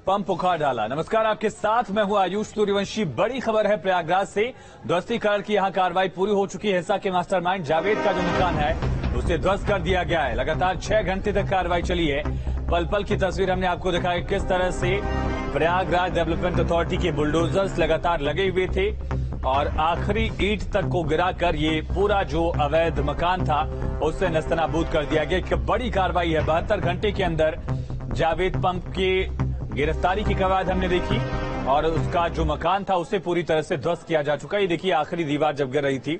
Pump उखाड़ डाला। नमस्कार, आपके साथ मैं हूं आयुष सूर्यवंशी। बड़ी खबर है प्रयागराज से। ध्वस्तीकरण की यहां कार्रवाई पूरी हो चुकी है। हिंसा के मास्टरमाइंड जावेद का जो मकान है उसे ध्वस्त कर दिया गया है। लगातार 6 घंटे तक कार्रवाई चली है। पल पल की तस्वीर हमने आपको दिखाई किस तरह से प्रयागराज डेवलपमेंट अथॉरिटी के बुलडोजर्स लगातार लगे हुए थे और आखिरी ईंट तक को गिराकर ये पूरा जो अवैध मकान था उससे नस्तनाबूद कर दिया गया। एक बड़ी कार्रवाई है। 72 घंटे के अंदर जावेद पंप के गिरफ्तारी की कवायद हमने देखी और उसका जो मकान था उसे पूरी तरह से ध्वस्त किया जा चुका है। ये देखिए, आखिरी दीवार जब गिर रही थी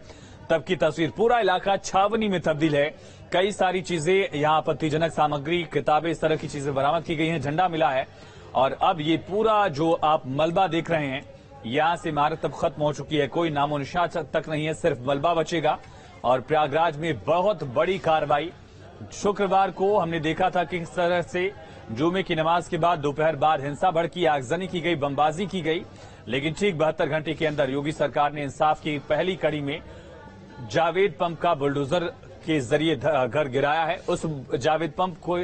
तब की तस्वीर। पूरा इलाका छावनी में तब्दील है। कई सारी चीजें यहाँ आपत्तिजनक सामग्री, किताबें, इस तरह की चीजें बरामद की गई हैं। झंडा मिला है और अब ये पूरा जो आप मलबा देख रहे हैं, यहां से इमारत अब खत्म हो चुकी है। कोई नामो निशान तक नहीं है, सिर्फ मलबा बचेगा। और प्रयागराज में बहुत बड़ी कार्रवाई। शुक्रवार को हमने देखा था कि किस तरह से जुमे की नमाज के बाद दोपहर बाद हिंसा भड़की, आगजनी की गई, बमबाजी की गई। लेकिन ठीक 72 घंटे के अंदर योगी सरकार ने इंसाफ की पहली कड़ी में जावेद पंप का बुलडोजर के जरिए घर गिराया है। उस जावेद पंप को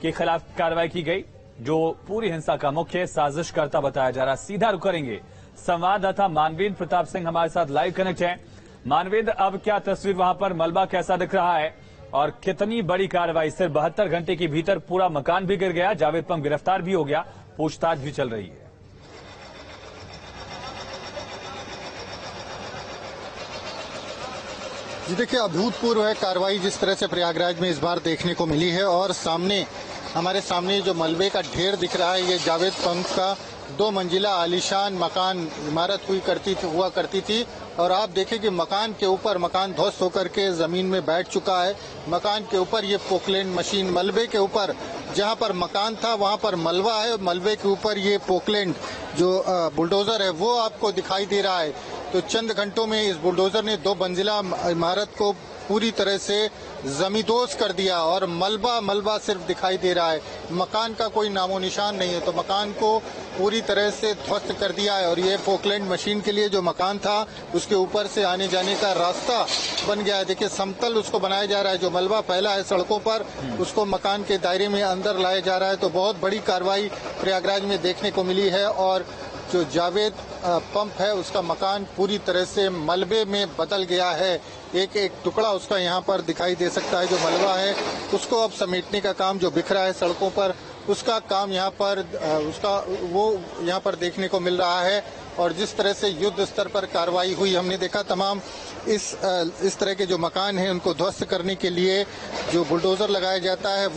के खिलाफ कार्रवाई की गई जो पूरी हिंसा का मुख्य साजिशकर्ता बताया जा रहा। सीधा रुख करेंगे, संवाददाता मानवेंद्र प्रताप सिंह हमारे साथ लाइव कनेक्ट हैं। मानवेंद्र, अब क्या तस्वीर वहां पर, मलबा कैसा दिख रहा है और कितनी बड़ी कार्रवाई? सिर्फ 72 घंटे के भीतर पूरा मकान भी गिर गया, जावेद पंप गिरफ्तार भी हो गया, पूछताछ भी चल रही है। जी देखिए, अभूतपूर्व है कार्रवाई जिस तरह से प्रयागराज में इस बार देखने को मिली है। और हमारे सामने जो मलबे का ढेर दिख रहा है, ये जावेद पंप का 2 मंजिला आलीशान मकान इमारत हुआ करती थी। और आप देखें कि मकान के ऊपर मकान ध्वस्त होकर के जमीन में बैठ चुका है। मकान के ऊपर ये पोकलैंड मशीन, मलबे के ऊपर जहां पर मकान था वहां पर मलबा है, मलबे के ऊपर ये पोकलैंड जो बुलडोजर है वो आपको दिखाई दे रहा है। तो चंद घंटों में इस बुलडोजर ने 2 मंजिला इमारत को पूरी तरह से जमींदोज कर दिया और मलबा सिर्फ दिखाई दे रहा है। मकान का कोई नामो निशान नहीं है। तो मकान को पूरी तरह से ध्वस्त कर दिया है। और ये पोकलैंड मशीन के लिए जो मकान था उसके ऊपर से आने जाने का रास्ता बन गया है। देखिए, समतल उसको बनाया जा रहा है। जो मलबा फैला है सड़कों पर उसको मकान के दायरे में अंदर लाया जा रहा है। तो बहुत बड़ी कार्रवाई प्रयागराज में देखने को मिली है। और जो जावेद पंप है उसका मकान पूरी तरह से मलबे में बदल गया है। एक टुकड़ा उसका यहाँ पर दिखाई दे सकता है। जो मलबा है उसको अब समेटने का काम जो बिखरा है सड़कों पर, उसका काम यहाँ पर यहाँ पर देखने को मिल रहा है। और जिस तरह से युद्ध स्तर पर कार्रवाई हुई, हमने देखा तमाम इस तरह के जो मकान हैं उनको ध्वस्त करने के लिए जो बुलडोजर लगाया जाता है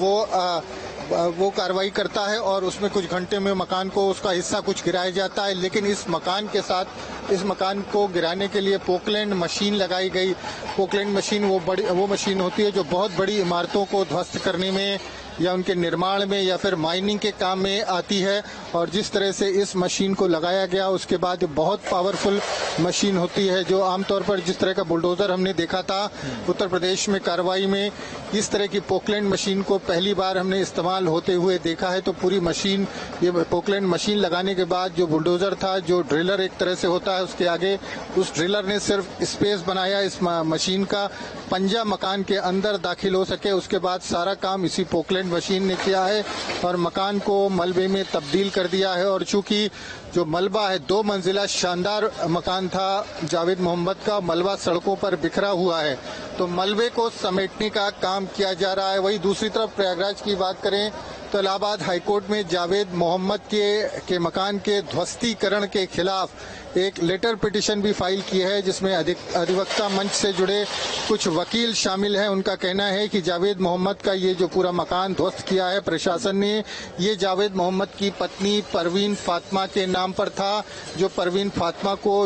वो कार्रवाई करता है और उसमें कुछ घंटे में मकान को उसका हिस्सा कुछ गिराया जाता है। लेकिन इस मकान के साथ इस मकान को गिराने के लिए पोकलैंड मशीन लगाई गई। पोकलैंड मशीन वो मशीन होती है जो बहुत बड़ी इमारतों को ध्वस्त करने में या उनके निर्माण में या फिर माइनिंग के काम में आती है। और जिस तरह से इस मशीन को लगाया गया उसके बाद बहुत पावरफुल मशीन होती है। जो आमतौर पर जिस तरह का बुलडोजर हमने देखा था उत्तर प्रदेश में कार्रवाई में, इस तरह की पोकलैंड मशीन को पहली बार हमने इस्तेमाल होते हुए देखा है। तो पूरी मशीन, ये पोकलैंड मशीन लगाने के बाद जो बुलडोजर था, जो ड्रिलर एक तरह से होता है उसके आगे, उस ड्रिलर ने सिर्फ स्पेस बनाया इस मशीन का, पंजा मकान के अंदर दाखिल हो सके। उसके बाद सारा काम इसी पोकलैंड मशीन ने किया है और मकान को मलबे में तब्दील कर दिया है। और चूंकि जो मलबा है, 2 मंजिला शानदार मकान था जावेद मोहम्मद का, मलबा सड़कों पर बिखरा हुआ है। तो मलबे को समेटने का काम किया जा रहा है। वही दूसरी तरफ प्रयागराज की बात करें तो इलाहाबाद हाईकोर्ट में जावेद मोहम्मद के मकान के ध्वस्तीकरण के खिलाफ एक लेटर पिटीशन भी फाइल की है जिसमें अधिवक्ता मंच से जुड़े कुछ वकील शामिल हैं। उनका कहना है कि जावेद मोहम्मद का ये जो पूरा मकान ध्वस्त किया है प्रशासन ने, ये जावेद मोहम्मद की पत्नी परवीन फातिमा के नाम पर था। जो परवीन फातिमा को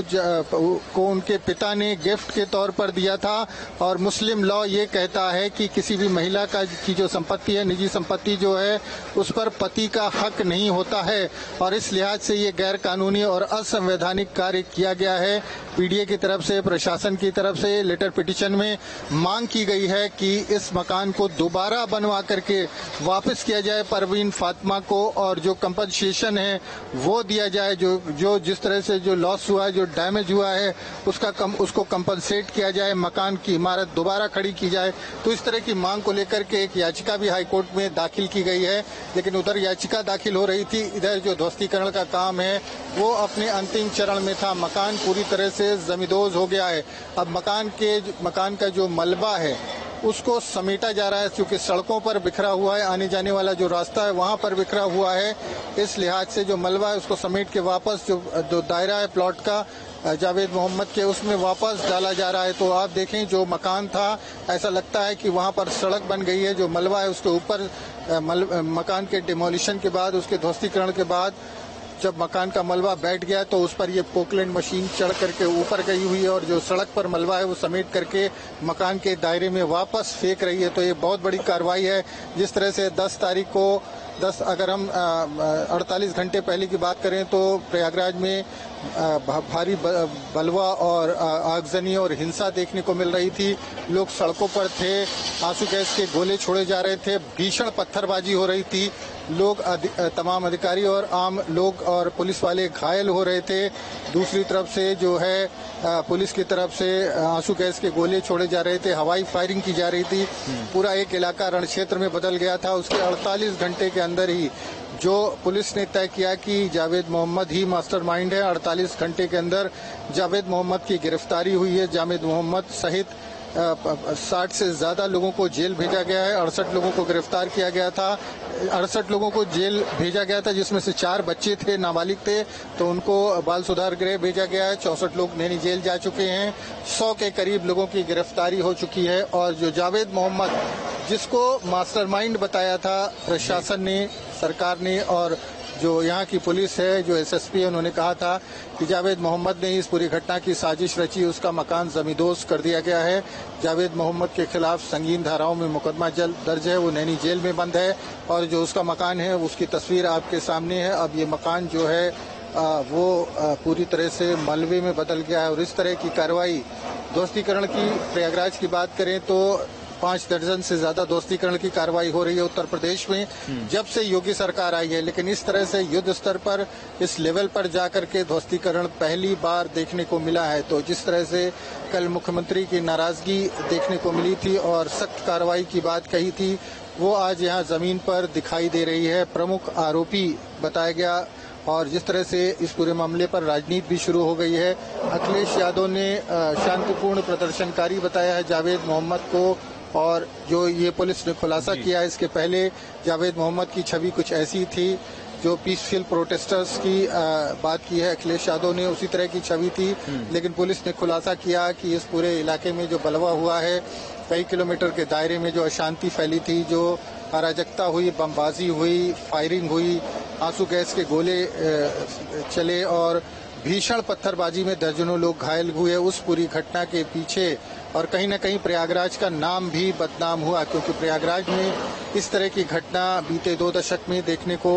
उनके पिता ने गिफ्ट के तौर पर दिया था। और मुस्लिम लॉ ये कहता है कि किसी भी महिला की जो संपत्ति है, निजी संपत्ति जो है, उस पर पति का हक नहीं होता है। और इस लिहाज से ये गैर कानूनी और असंवैधानिक कार्य किया गया है। पीडीए की तरफ से, प्रशासन की तरफ से लेटर पिटीशन में मांग की गई है कि इस मकान को दोबारा बनवा करके वापस किया जाए परवीन फातिमा को, और जो कंपनसेशन है वो दिया जाए। जो जिस तरह से जो लॉस हुआ है, जो डैमेज हुआ है, उसको कंपनसेट किया जाए, मकान की इमारत दोबारा खड़ी की जाए। तो इस तरह की मांग को लेकर के एक याचिका भी हाईकोर्ट में दाखिल की गई है। लेकिन उधर याचिका दाखिल हो रही थी, इधर जो ध्वस्तीकरण का काम है वो अपने अंतिम चरण में था। मकान पूरी तरह से जमींदोज हो गया है। अब मकान का जो मलबा है उसको समेटा जा रहा है, क्योंकि सड़कों पर बिखरा हुआ है, आने जाने वाला जो रास्ता है वहां पर बिखरा हुआ है। इस लिहाज से जो मलबा है उसको समेट के वापस जो दायरा है प्लॉट का जावेद मोहम्मद के, उसमें वापस डाला जा रहा है। तो आप देखें, जो मकान था ऐसा लगता है कि वहां पर सड़क बन गई है। जो मलबा है उसके ऊपर मकान के डिमोलिशन के बाद, उसके ध्वस्तीकरण के बाद जब मकान का मलबा बैठ गया तो उस पर ये पोकलैंड मशीन चढ़ करके ऊपर गई हुई है, और जो सड़क पर मलबा है वो समेट करके मकान के दायरे में वापस फेंक रही है। तो ये बहुत बड़ी कार्रवाई है। जिस तरह से 10 तारीख को अगर हम 48 घंटे पहले की बात करें तो प्रयागराज में भारी बलवा और आगजनी और हिंसा देखने को मिल रही थी। लोग सड़कों पर थे, आंसू गैस के गोले छोड़े जा रहे थे, भीषण पत्थरबाजी हो रही थी। लोग तमाम अधिकारी और आम लोग और पुलिस वाले घायल हो रहे थे। दूसरी तरफ से जो है पुलिस की तरफ से आंसू गैस के गोले छोड़े जा रहे थे, हवाई फायरिंग की जा रही थी। पूरा एक इलाका रण क्षेत्र में बदल गया था। उसके 48 घंटे के अंदर ही जो पुलिस ने तय किया कि जावेद मोहम्मद ही मास्टरमाइंड है, 48 घंटे के अंदर जावेद मोहम्मद की गिरफ्तारी हुई है। जावेद मोहम्मद सहित 60 से ज्यादा लोगों को जेल भेजा गया है। 68 लोगों को गिरफ्तार किया गया था। 68 लोगों को जेल भेजा गया था, जिसमें से 4 बच्चे थे, नाबालिग थे, तो उनको बाल सुधार गृह भेजा गया है। 64 लोग नैनी जेल जा चुके हैं। 100 के करीब लोगों की गिरफ्तारी हो चुकी है। और जो जावेद मोहम्मद, जिसको मास्टरमाइंड बताया था प्रशासन ने, सरकार ने, और जो यहाँ की पुलिस है, जो एसएसपी है, उन्होंने कहा था कि जावेद मोहम्मद ने इस पूरी घटना की साजिश रची, उसका मकान जमींदोज कर दिया गया है। जावेद मोहम्मद के खिलाफ संगीन धाराओं में मुकदमा दर्ज है, वो नैनी जेल में बंद है। और जो उसका मकान है उसकी तस्वीर आपके सामने है। अब ये मकान जो है वो पूरी तरह से मलबे में बदल गया है। और इस तरह की कार्रवाई ध्वस्तीकरण की, प्रयागराज की बात करें तो 5 दर्जन से ज्यादा ध्वस्तीकरण की कार्रवाई हो रही है उत्तर प्रदेश में जब से योगी सरकार आई है। लेकिन इस तरह से युद्ध स्तर पर, इस लेवल पर जाकर के ध्वस्तीकरण पहली बार देखने को मिला है। तो जिस तरह से कल मुख्यमंत्री की नाराजगी देखने को मिली थी और सख्त कार्रवाई की बात कही थी, वो आज यहाँ जमीन पर दिखाई दे रही है। प्रमुख आरोपी बताया गया। और जिस तरह से इस पूरे मामले पर राजनीति भी शुरू हो गई है। अखिलेश यादव ने शांतिपूर्ण प्रदर्शनकारी बताया है जावेद मोहम्मद को, और जो ये पुलिस ने खुलासा किया है, इसके पहले जावेद मोहम्मद की छवि कुछ ऐसी थी जो पीसफुल प्रोटेस्टर्स की बात की है अखिलेश यादव ने, उसी तरह की छवि थी। लेकिन पुलिस ने खुलासा किया कि इस पूरे इलाके में जो बलवा हुआ है, कई किलोमीटर के दायरे में जो अशांति फैली थी, जो अराजकता हुई, बमबाजी हुई, फायरिंग हुई, आंसू गैस के गोले चले और भीषण पत्थरबाजी में दर्जनों लोग घायल हुए, उस पूरी घटना के पीछे और कहीं न कहीं प्रयागराज का नाम भी बदनाम हुआ। क्योंकि प्रयागराज में इस तरह की घटना बीते 2 दशक में देखने को,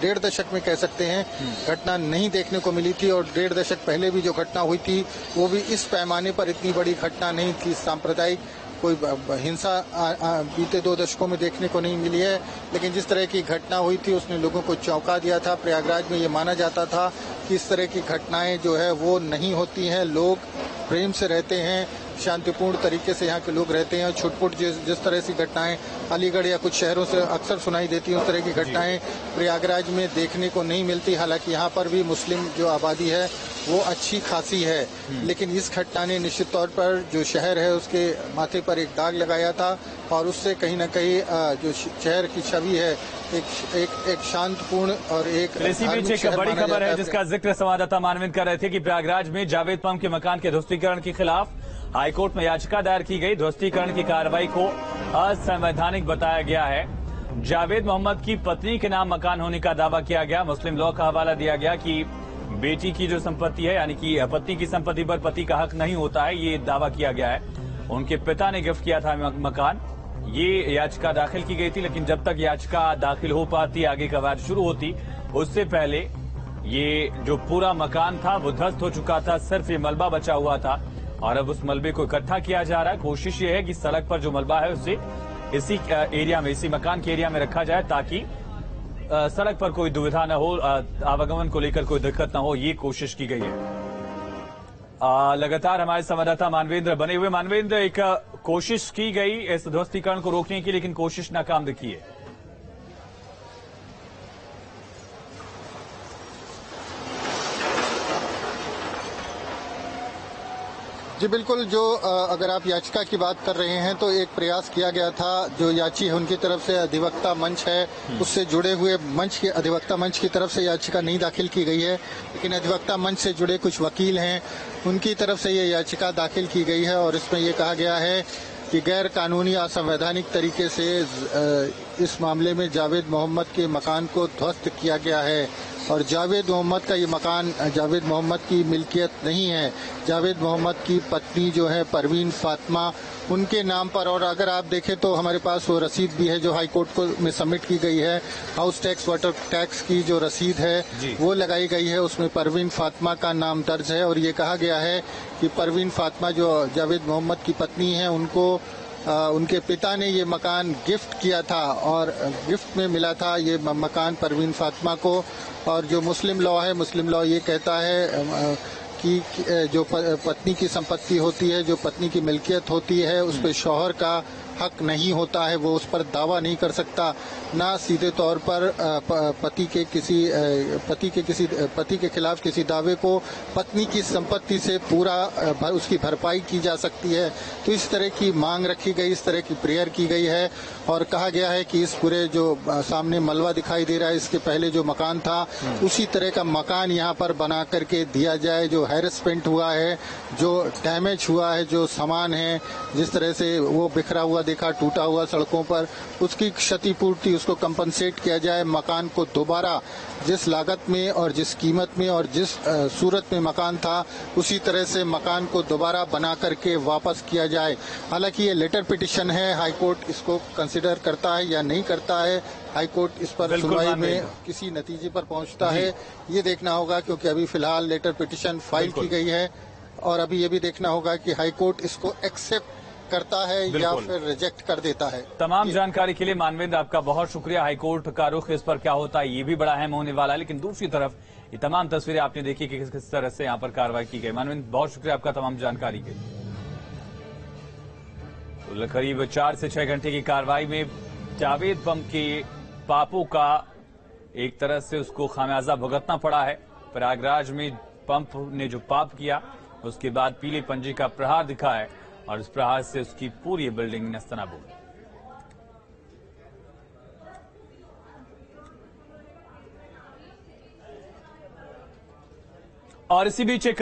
1.5 दशक में कह सकते हैं, घटना नहीं देखने को मिली थी। और 1.5 दशक पहले भी जो घटना हुई थी वो भी इस पैमाने पर इतनी बड़ी घटना नहीं थी। सांप्रदायिक कोई हिंसा बीते 2 दशकों में देखने को नहीं मिली है। लेकिन जिस तरह की घटना हुई थी उसने लोगों को चौंका दिया था। प्रयागराज में ये माना जाता था कि इस तरह की घटनाएं जो है वो नहीं होती हैं, लोग प्रेम से रहते हैं, शांतिपूर्ण तरीके से यहाँ के लोग रहते हैं। छुटपुट जिस तरह की घटनाएं अलीगढ़ या कुछ शहरों से अक्सर सुनाई देती हैं, उस तरह की घटनाएं प्रयागराज में देखने को नहीं मिलती। हालांकि यहाँ पर भी मुस्लिम जो आबादी है वो अच्छी खासी है, लेकिन इस घटना ने निश्चित तौर पर जो शहर है उसके माथे पर एक दाग लगाया था और उससे कहीं न कहीं जो शहर की छवि है एक शांतपूर्ण और एक इसी बीच एक बड़ी खबर है जिसका जिक्र संवाददाता मानविंद कर रहे थे कि प्रयागराज में जावेद पम के मकान के ध्वस्तीकरण के खिलाफ हाईकोर्ट में याचिका दायर की गई। ध्वस्तीकरण की कार्रवाई को असंवैधानिक बताया गया है। जावेद मोहम्मद की पत्नी के नाम मकान होने का दावा किया गया। मुस्लिम लॉ का हवाला दिया गया कि बेटी की जो संपत्ति है, यानी कि पत्नी की संपत्ति पर पति का हक नहीं होता है, ये दावा किया गया है। उनके पिता ने गिफ्ट किया था मकान। ये याचिका दाखिल की गई थी, लेकिन जब तक याचिका दाखिल हो पाती, आगे कवायद शुरू होती, उससे पहले ये जो पूरा मकान था वो ध्वस्त हो चुका था, सिर्फ ये मलबा बचा हुआ था और अब उस मलबे को इकट्ठा किया जा रहा है। कोशिश ये है कि सड़क पर जो मलबा है उसे इसी एरिया में, इसी मकान के एरिया में रखा जाए ताकि सड़क पर कोई दुविधा न हो, आवागमन को लेकर कोई दिक्कत न हो, ये कोशिश की गई है। लगातार हमारे संवाददाता मानवेंद्र बने हुए। मानवेंद्र, एक कोशिश की गई इस ध्वस्तीकरण को रोकने की, लेकिन कोशिश नाकाम दिखी है। जी बिल्कुल, जो अगर आप याचिका की बात कर रहे हैं तो एक प्रयास किया गया था, जो याची है उनकी तरफ से अधिवक्ता मंच है उससे जुड़े हुए मंच के अधिवक्ता मंच की तरफ से याचिका नहीं दाखिल की गई है, लेकिन अधिवक्ता मंच से जुड़े कुछ वकील हैं उनकी तरफ से ये याचिका दाखिल की गई है और इसमें ये कहा गया है कि गैर कानूनी असंवैधानिक तरीके से इस मामले में जावेद मोहम्मद के मकान को ध्वस्त किया गया है और जावेद मोहम्मद का ये मकान जावेद मोहम्मद की मिल्कियत नहीं है, जावेद मोहम्मद की पत्नी जो है परवीन फातिमा उनके नाम पर। और अगर आप देखें तो हमारे पास वो रसीद भी है जो हाई कोर्ट को में सबमिट की गई है, हाउस टैक्स वाटर टैक्स की जो रसीद है वो लगाई गई है, उसमें परवीन फातिमा का नाम दर्ज है और ये कहा गया है कि परवीन फातिमा जो जावेद मोहम्मद की पत्नी है उनको उनके पिता ने ये मकान गिफ्ट किया था और गिफ्ट में मिला था ये मकान परवीन फातिमा को। और जो मुस्लिम लॉ है, मुस्लिम लॉ ये कहता है कि जो पत्नी की संपत्ति होती है, जो पत्नी की मिल्कियत होती है, उस पर शौहर का हक नहीं होता है, वो उस पर दावा नहीं कर सकता, ना सीधे तौर पर पति के खिलाफ किसी दावे को पत्नी की संपत्ति से पूरा उसकी भरपाई की जा सकती है। तो इस तरह की मांग रखी गई, इस तरह की प्रेयर की गई है और कहा गया है कि इस पूरे जो सामने मलबा दिखाई दे रहा है, इसके पहले जो मकान था उसी तरह का मकान यहाँ पर बना करके दिया जाए। जो हैरेसमेंट हुआ है, जो डैमेज हुआ है, जो सामान है जिस तरह से वो बिखरा हुआ देखा, टूटा हुआ सड़कों पर, उसकी क्षतिपूर्ति, उसको कंपनसेट किया जाए। मकान को दोबारा जिस लागत में और जिस कीमत में और जिस सूरत में मकान था उसी तरह से मकान को दोबारा बना करके वापस किया जाए। हालांकि ये लेटर पिटिशन है, हाई कोर्ट इसको कंसिडर करता है या नहीं करता है, हाई कोर्ट इस पर सुनवाई में किसी नतीजे पर पहुंचता है ये देखना होगा, क्योंकि अभी फिलहाल लेटर पिटिशन फाइल की गई है और अभी ये भी देखना होगा कि हाई कोर्ट इसको एक्सेप्ट करता है या फिर रिजेक्ट कर देता है। तमाम जानकारी के लिए मानवेंद्र आपका बहुत शुक्रिया। हाईकोर्ट का रुख इस पर क्या होता है ये भी बड़ा अहम होने वाला है, लेकिन दूसरी तरफ ये तमाम तस्वीरें आपने देखी कि किस तरह से यहाँ पर कार्रवाई की गई। मानवेंद्र बहुत शुक्रिया आपका तमाम जानकारी के लिए। तो करीब 4 से 6 घंटे की कार्रवाई में जावेद बम के पापों का एक तरह से उसको खामियाजा भुगतना पड़ा है। प्रयागराज में पंप ने जो पाप किया उसके बाद पीले पंजे का प्रहार दिखा है और इस प्रहार से उसकी पूरी बिल्डिंग नस्तनाबूद। और इसी बीच एक